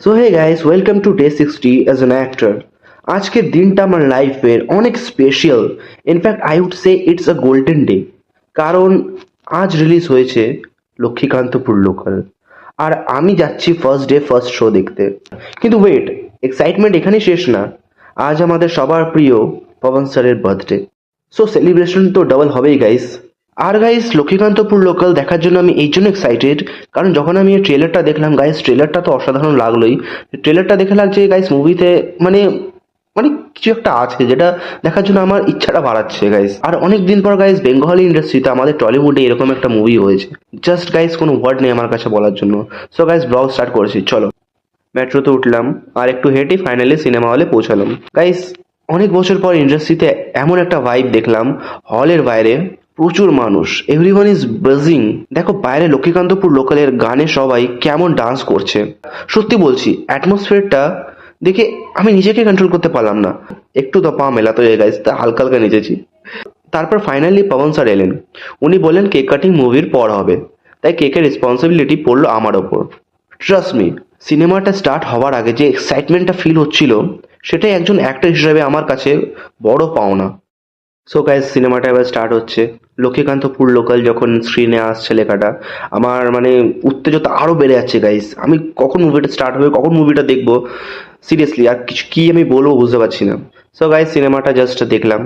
So hey guys, welcome to day 60 as an actor. আজকের দিনটা আমার লাইফের অনেক special. In fact I would say it's a golden day. কারণ আজ রিলিজ হয়েছে লক্ষ্মীকান্তপুর লোকাল। আর আমি যাচ্ছি ফার্স্ট ডে ফার্স্ট শো দেখতে। কিন্তু ওয়েট, এক্সাইটমেন্ট এখানেই শেষ না। আজ আমাদের সবার প্রিয় পবন স্যারের বার্থডে। সো সেলিব্রেশন তো ডাবল হবেই গাইস। আর গাইস, লক্ষ্মীকান্তপুর লোকাল দেখার জন্য আমি এই জন্য এক্সাইটেড, কারণ যখন আমি এই ট্রেলারটা দেখলাম গাইস, ট্রেলারটা তো অসাধারণ লাগলোই। ট্রেলারটা দেখে লাগছে গাইস মুভিতে মানে মানে কিছু একটা আছে যেটা দেখার জন্য আমার ইচ্ছাটা বাড়াচ্ছে গাইস। আর অনেক দিন পর গাইস বেঙ্গলি ইন্ডাস্ট্রিতে আমাদের টলিউডে এরকম একটা মুভি হয়েছে। জাস্ট গাইস কোনো ওয়ার্ড নেই আমার কাছে বলার জন্য। সো গাইস, ব্লগ স্টার্ট করেছি, চলো। মেট্রোতে উঠলাম আর একটু হেঁটে ফাইনালি সিনেমা হলে পৌঁছালাম গাইস। অনেক বছর পর ইন্ডাস্ট্রিতে এমন একটা ভাইব দেখলাম। হলের বাইরে প্রচুর মানুষ, এভরিওয়ান ইজ বাজিং। দেখো বাইরে লক্ষ্মীকান্তপুর লোকালের গানে সবাই কেমন ডান্স করছে। সত্যি বলছি, অ্যাটমসফিয়ারটা দেখে আমি নিজেকে কন্ট্রোল করতে পারলাম না। একটু তো পা মেলাতে হয়ে গাইস, তা হালকা হালকা নেচেছি। তারপর ফাইনালি পবন স্যার এলেন। উনি বললেন কেক কাটিং মুভির পর হবে, তাই কেকের রেসপন্সিবিলিটি পড়লো আমার ওপর। ট্রাস্ট মি, সিনেমাটা স্টার্ট হওয়ার আগে যে এক্সাইটমেন্টটা ফিল হচ্ছিল, সেটাই একজন অ্যাক্টর হিসেবে আমার কাছে বড় পাওনা। সো গাইস, সিনেমাটা এবার স্টার্ট হচ্ছে। লক্ষ্মীকান্তপুর লোকাল যখন স্ক্রিনে আসছে লেখাটা, আমার মানে উত্তেজতা আরো বেড়ে যাচ্ছে গাইস। আমি কখন মুভিটা স্টার্ট হবে, কখন মুভিটা দেখবো, সিরিয়াসলি আর কিছু কি আমি বলবো বুঝতে পারছি না। সো গাইস, সিনেমাটা জাস্ট দেখলাম।